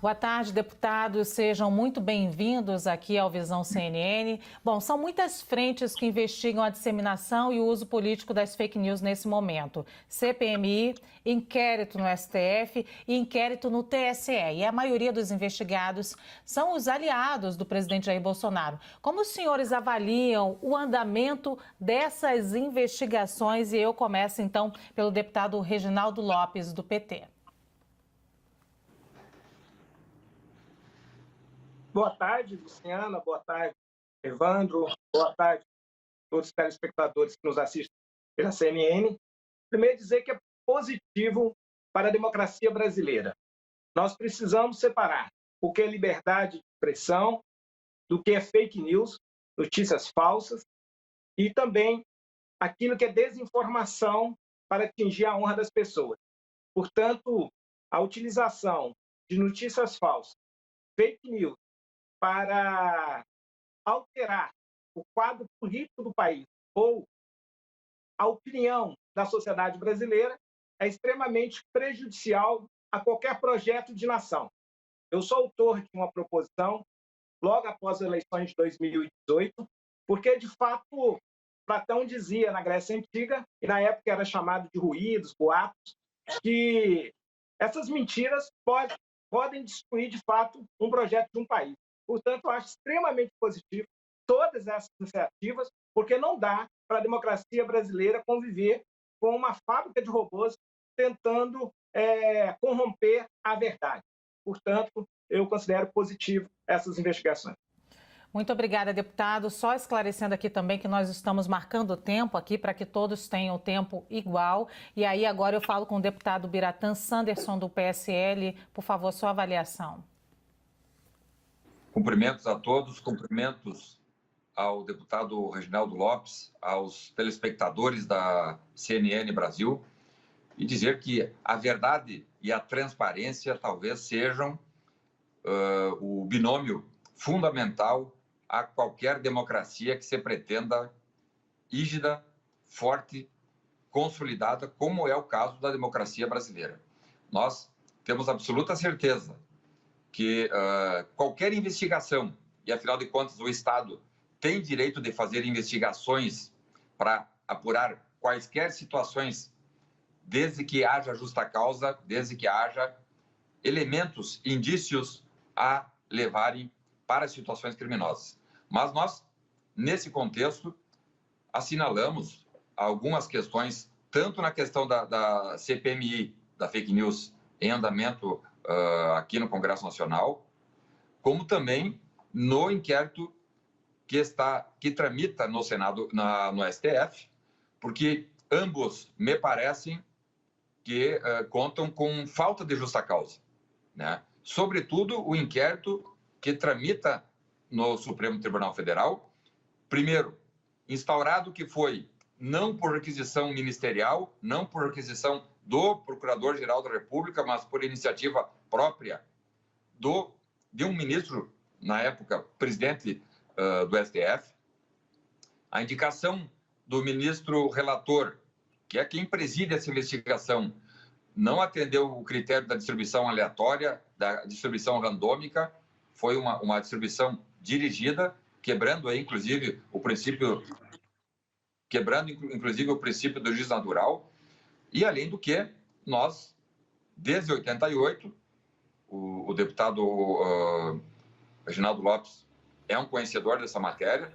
Boa tarde, deputados. Sejam muito bem-vindos aqui ao Visão CNN. Bom, são muitas frentes que investigam a disseminação e o uso político das fake news nesse momento. CPMI, inquérito no STF e inquérito no TSE. E a maioria dos investigados são os aliados do presidente Jair Bolsonaro. Como os senhores avaliam o andamento dessas investigações? E eu começo, então, pelo deputado Reginaldo Lopes, do PT. Boa tarde, Luciana. Boa tarde, Evandro. Boa tarde a todos os telespectadores que nos assistem pela CNN. Primeiro, dizer que é positivo para a democracia brasileira. Nós precisamos separar o que é liberdade de expressão do que é fake news, notícias falsas, e também aquilo que é desinformação para atingir a honra das pessoas. Portanto, a utilização de notícias falsas, fake news, para alterar o quadro político do país ou a opinião da sociedade brasileira é extremamente prejudicial a qualquer projeto de nação. Eu sou autor de uma proposição logo após as eleições de 2018, porque, de fato, Platão dizia na Grécia Antiga, e na época era chamado de ruídos, boatos, que essas mentiras podem destruir, de fato, um projeto de um país. Portanto, eu acho extremamente positivo todas essas iniciativas, porque não dá para a democracia brasileira conviver com uma fábrica de robôs tentando corromper a verdade. Portanto, eu considero positivo essas investigações. Muito obrigada, deputado. Só esclarecendo aqui também que nós estamos marcando o tempo aqui para que todos tenham o tempo igual. E aí agora eu falo com o deputado Biratã Sanderson, do PSL. Por favor, sua avaliação. Cumprimentos a todos, cumprimentos ao deputado Reginaldo Lopes, aos telespectadores da CNN Brasil, e dizer que a verdade e a transparência talvez sejam o binômio fundamental a qualquer democracia que se pretenda rígida, forte, consolidada, como é o caso da democracia brasileira. Nós temos absoluta certeza que qualquer investigação, e afinal de contas o Estado tem direito de fazer investigações para apurar quaisquer situações, desde que haja justa causa, desde que haja elementos, indícios a levarem para situações criminosas. Mas nós, nesse contexto, assinalamos algumas questões, tanto na questão da CPMI, da fake news em andamento aqui no Congresso Nacional, como também no inquérito que tramita no Senado, no STF, porque ambos me parecem que contam com falta de justa causa, né? Sobretudo o inquérito que tramita no Supremo Tribunal Federal, primeiro, instaurado que foi não por requisição ministerial, não por requisição do Procurador-Geral da República, mas por iniciativa própria de um ministro, na época, presidente do STF, a indicação do ministro relator, que é quem preside essa investigação, não atendeu o critério da distribuição aleatória, da distribuição randômica, foi uma distribuição dirigida, quebrando aí, inclusive, o princípio do juiz natural. E, além do que, nós, desde 88, o deputado Reginaldo Lopes é um conhecedor dessa matéria,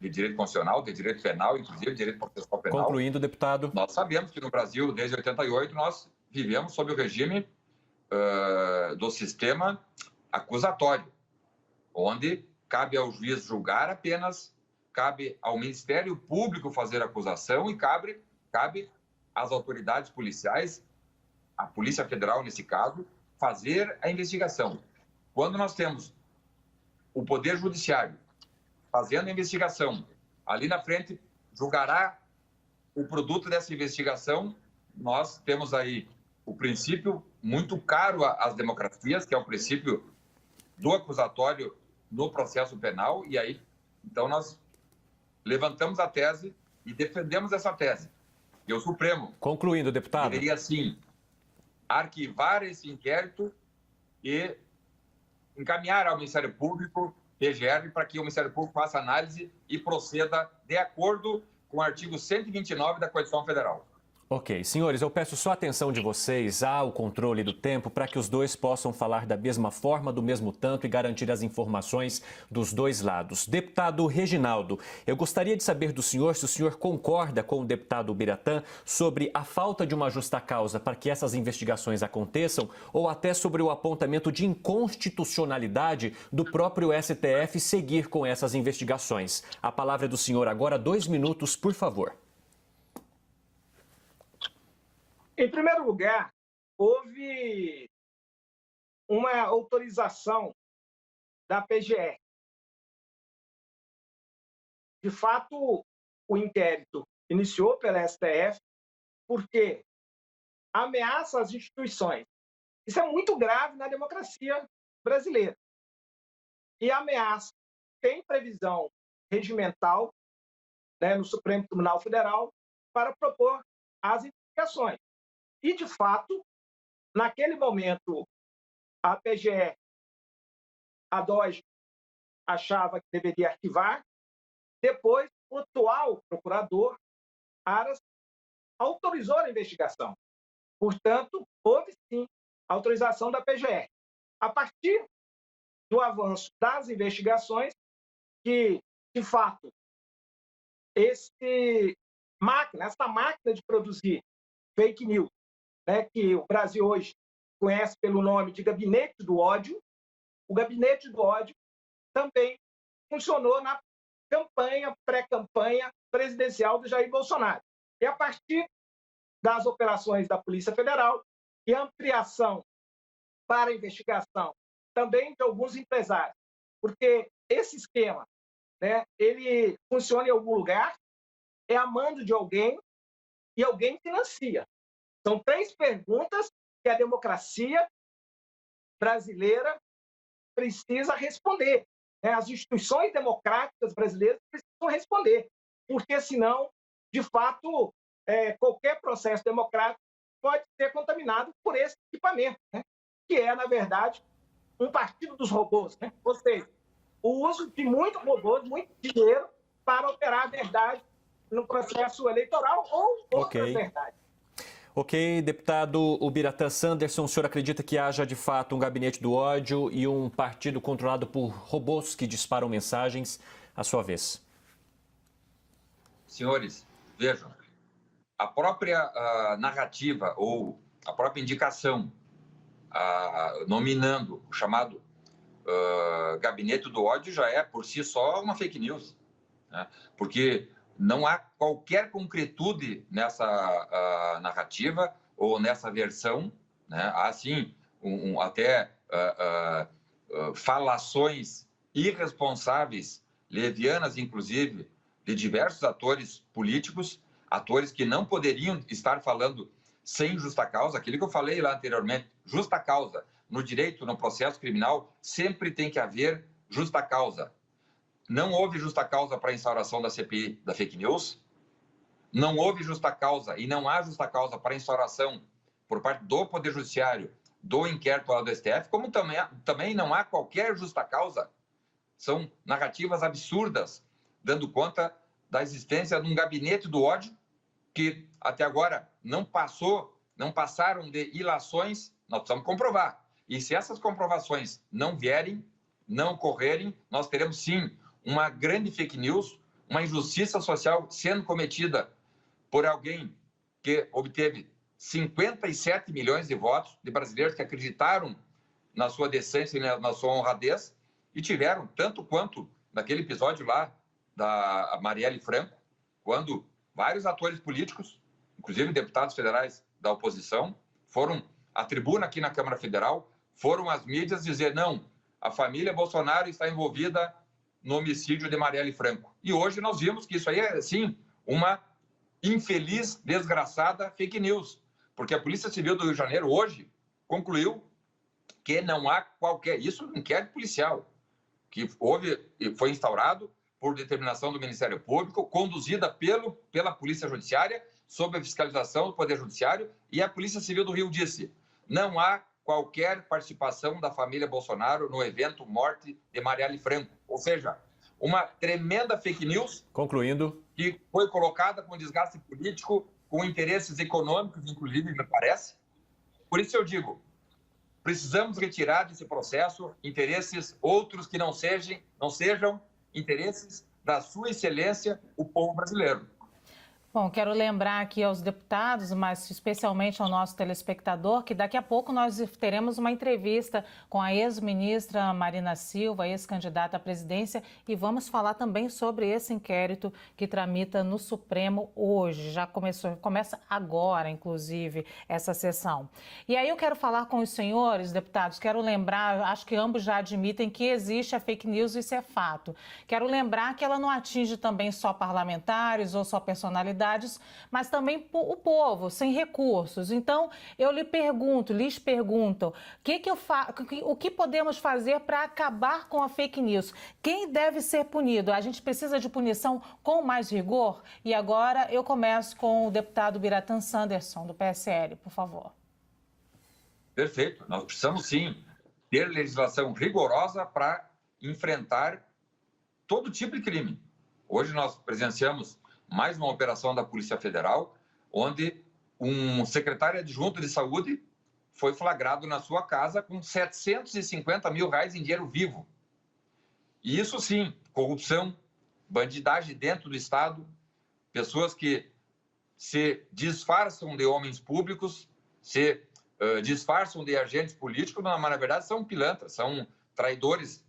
de direito constitucional, de direito penal, inclusive de direito processual penal. Concluindo, deputado. Nós sabemos que no Brasil, desde 88, nós vivemos sob o regime do sistema acusatório, onde cabe ao juiz julgar apenas, cabe ao Ministério Público fazer acusação e cabe às autoridades policiais, a Polícia Federal, nesse caso, fazer a investigação. Quando nós temos o Poder Judiciário fazendo a investigação, ali na frente julgará o produto dessa investigação, nós temos aí o princípio muito caro às democracias, que é o princípio do acusatório no processo penal, e aí, então, nós levantamos a tese e defendemos essa tese. E o Supremo... Concluindo, deputado. Deveria, sim, arquivar esse inquérito e encaminhar ao Ministério Público, PGR, para que o Ministério Público faça análise e proceda de acordo com o artigo 129 da Constituição Federal. Ok, senhores, eu peço só a atenção de vocês ao controle do tempo para que os dois possam falar da mesma forma, do mesmo tanto e garantir as informações dos dois lados. Deputado Reginaldo, eu gostaria de saber do senhor se o senhor concorda com o deputado Biratã sobre a falta de uma justa causa para que essas investigações aconteçam ou até sobre o apontamento de inconstitucionalidade do próprio STF seguir com essas investigações. A palavra é do senhor agora, 2 minutos, por favor. Em primeiro lugar, houve uma autorização da PGR. De fato, o inquérito iniciou pela STF porque ameaça às instituições. Isso é muito grave na democracia brasileira. E a ameaça tem previsão regimental, né, no Supremo Tribunal Federal para propor as investigações. E, de fato, naquele momento, a PGR, a DOJ, achava que deveria arquivar. Depois, o atual procurador, Aras, autorizou a investigação. Portanto, houve, sim, autorização da PGR. A partir do avanço das investigações, que, de fato, essa máquina de produzir fake news, né, que o Brasil hoje conhece pelo nome de Gabinete do Ódio, o Gabinete do Ódio também funcionou na pré-campanha presidencial do Jair Bolsonaro. E a partir das operações da Polícia Federal e ampliação para a investigação também de alguns empresários, porque esse esquema, né, ele funciona em algum lugar, é a mando de alguém e alguém financia. São 3 perguntas que a democracia brasileira precisa responder. Né? As instituições democráticas brasileiras precisam responder, porque senão, de fato, qualquer processo democrático pode ser contaminado por esse equipamento, né? Que é, na verdade, um partido dos robôs. Né? Ou seja, o uso de muitos robôs, muito dinheiro, para operar a verdade no processo eleitoral ou outras verdades. Ok, deputado Biratã Sanderson, o senhor acredita que haja de fato um gabinete do ódio e um partido controlado por robôs que disparam mensagens? À sua vez. Senhores, vejam, a própria narrativa ou a própria indicação nominando o chamado gabinete do ódio já é por si só uma fake news, né? Porque não há qualquer concretude nessa narrativa ou nessa versão, né? Há, sim, até falações irresponsáveis, levianas, inclusive, de diversos atores políticos, atores que não poderiam estar falando sem justa causa, aquilo que eu falei lá anteriormente, justa causa. No direito, no processo criminal, sempre tem que haver justa causa. Não houve justa causa para a instauração da CPI da fake news, não houve justa causa e não há justa causa para a instauração por parte do Poder Judiciário do inquérito lá do STF, como também não há qualquer justa causa. São narrativas absurdas, dando conta da existência de um gabinete do ódio que até agora não passaram de ilações. Nós precisamos comprovar. E se essas comprovações não vierem, não ocorrerem, nós teremos sim uma grande fake news, uma injustiça social sendo cometida por alguém que obteve 57 milhões de votos de brasileiros que acreditaram na sua decência e na sua honradez e tiveram, tanto quanto naquele episódio lá da Marielle Franco, quando vários atores políticos, inclusive deputados federais da oposição, foram à tribuna aqui na Câmara Federal, foram às mídias dizer não, a família Bolsonaro está envolvida no homicídio de Marielle Franco. E hoje nós vimos que isso aí é, sim, uma infeliz, desgraçada fake news, porque a Polícia Civil do Rio de Janeiro hoje concluiu que não há qualquer... Isso é um inquérito policial, que foi instaurado por determinação do Ministério Público, conduzida pela Polícia Judiciária, sob a fiscalização do Poder Judiciário, e a Polícia Civil do Rio disse, não há qualquer participação da família Bolsonaro no evento Morte de Marielle Franco. Ou seja, uma tremenda fake news. Concluindo. Que foi colocada com desgaste político, com interesses econômicos, inclusive, me parece. Por isso eu digo, precisamos retirar desse processo interesses outros que não sejam interesses da sua excelência, o povo brasileiro. Bom, quero lembrar aqui aos deputados, mas especialmente ao nosso telespectador, que daqui a pouco nós teremos uma entrevista com a ex-ministra Marina Silva, ex-candidata à presidência, e vamos falar também sobre esse inquérito que tramita no Supremo hoje. Já começa agora, inclusive, essa sessão. E aí eu quero falar com os senhores deputados, quero lembrar, acho que ambos já admitem que existe a fake news, isso é fato. Quero lembrar que ela não atinge também só parlamentares ou só personalidades, mas também o povo, sem recursos. Então, eu lhes pergunto, o que podemos fazer para acabar com a fake news? Quem deve ser punido? A gente precisa de punição com mais rigor? E agora eu começo com o deputado Biratã Sanderson, do PSL, por favor. Perfeito. Nós precisamos, sim, ter legislação rigorosa para enfrentar todo tipo de crime. Hoje nós presenciamos mais uma operação da Polícia Federal, onde um secretário adjunto de saúde foi flagrado na sua casa com R$750 mil em dinheiro vivo. E isso sim, corrupção, bandidagem dentro do Estado, pessoas que se disfarçam de homens públicos, se disfarçam de agentes políticos, mas na verdade são pilantras, são traidores,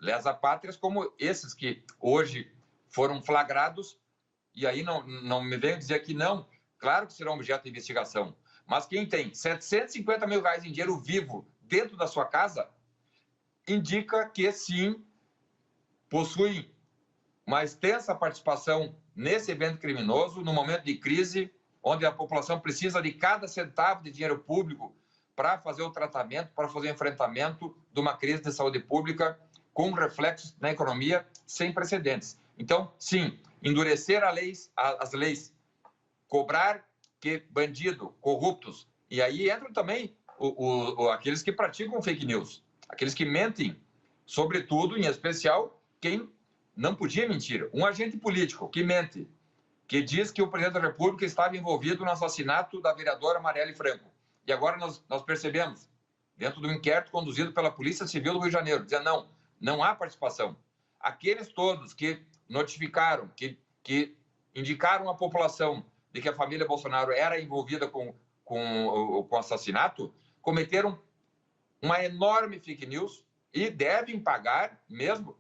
lesa-pátrias, como esses que hoje foram flagrados. E aí não me venham dizer que não, claro que será objeto de investigação. Mas quem tem R$750 mil em dinheiro vivo dentro da sua casa, indica que sim, possui uma extensa participação nesse evento criminoso, no momento de crise, onde a população precisa de cada centavo de dinheiro público para fazer o tratamento, para fazer o enfrentamento de uma crise de saúde pública com reflexos na economia sem precedentes. Então, sim, endurecer as leis, cobrar que bandido, corruptos, e aí entram também aqueles que praticam fake news, aqueles que mentem, sobretudo, em especial, quem não podia mentir. Um agente político que mente, que diz que o presidente da República estava envolvido no assassinato da vereadora Marielle Franco. E agora nós percebemos, dentro do inquérito conduzido pela Polícia Civil do Rio de Janeiro, dizendo não há participação. Aqueles todos que notificaram, que indicaram à população de que a família Bolsonaro era envolvida com o assassinato, cometeram uma enorme fake news e devem pagar mesmo.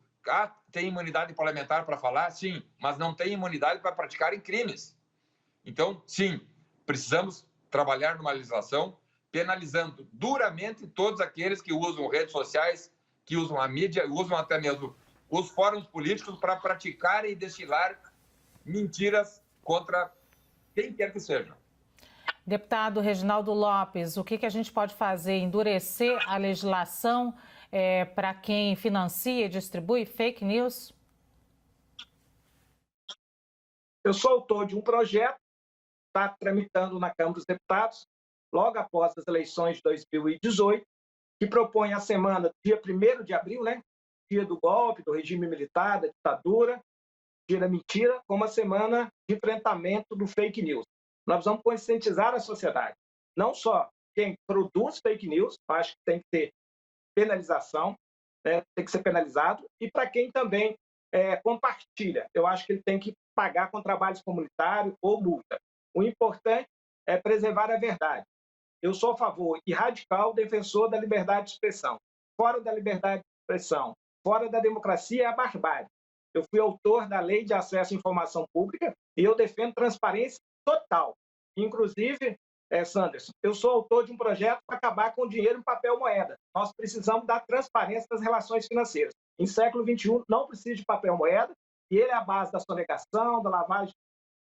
Tem imunidade parlamentar para falar? Sim, mas não tem imunidade para praticarem crimes. Então, sim, precisamos trabalhar numa legislação penalizando duramente todos aqueles que usam redes sociais, que usam a mídia, usam até mesmo os fóruns políticos para praticar e destilar mentiras contra quem quer que seja. Deputado Reginaldo Lopes, o que a gente pode fazer? Endurecer a legislação para quem financia e distribui fake news? Eu sou autor de um projeto, está tramitando na Câmara dos Deputados, logo após as eleições de 2018, que propõe a semana, dia 1º de abril, dia do golpe, do regime militar, da ditadura, dia da mentira, como a semana de enfrentamento do fake news. Nós vamos conscientizar a sociedade, não só quem produz fake news, acho que tem que ter penalização, tem que ser penalizado, e para quem também compartilha, eu acho que ele tem que pagar com trabalhos comunitários ou multa. O importante é preservar a verdade. Eu sou a favor e radical defensor da liberdade de expressão. Fora da liberdade de expressão, fora da democracia é a barbárie. Eu fui autor da Lei de Acesso à Informação Pública e eu defendo transparência total. Inclusive, Sanderson, eu sou autor de um projeto para acabar com o dinheiro em papel moeda. Nós precisamos da transparência das relações financeiras. Em século XXI, não precisa de papel moeda, e ele é a base da sonegação, da lavagem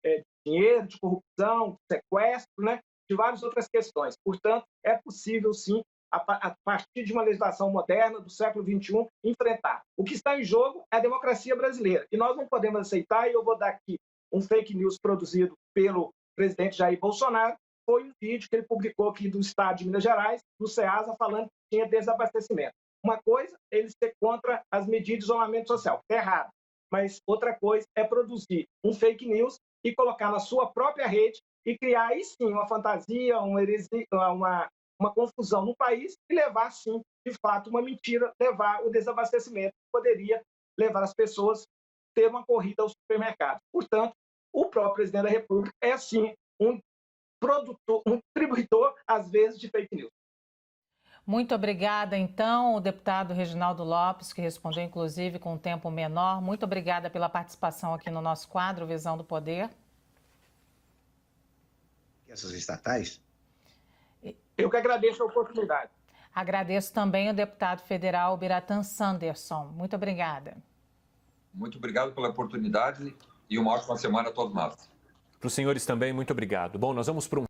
de dinheiro, de corrupção, de sequestro, de várias outras questões. Portanto, é possível, sim, a partir de uma legislação moderna do século XXI, enfrentar. O que está em jogo é a democracia brasileira. E nós não podemos aceitar, e eu vou dar aqui um fake news produzido pelo presidente Jair Bolsonaro, foi um vídeo que ele publicou aqui do estado de Minas Gerais, do Ceasa, falando que tinha desabastecimento. Uma coisa é ele ser contra as medidas de isolamento social, que é errado. Mas outra coisa é produzir um fake news e colocar na sua própria rede e criar aí sim uma fantasia, uma confusão no país e levar sim, de fato, uma mentira, levar o desabastecimento que poderia levar as pessoas a ter uma corrida aos supermercados. Portanto, o próprio presidente da República é sim um distribuidor, às vezes, de fake news. Muito obrigada, então, o deputado Reginaldo Lopes, que respondeu, inclusive, com um tempo menor. Muito obrigada pela participação aqui no nosso quadro Visão do Poder. Essas estatais? Eu que agradeço a oportunidade. Agradeço também ao deputado federal Biratan Sanderson. Muito obrigada. Muito obrigado pela oportunidade e uma ótima semana a todos nós. Para os senhores também, muito obrigado. Bom, nós vamos para um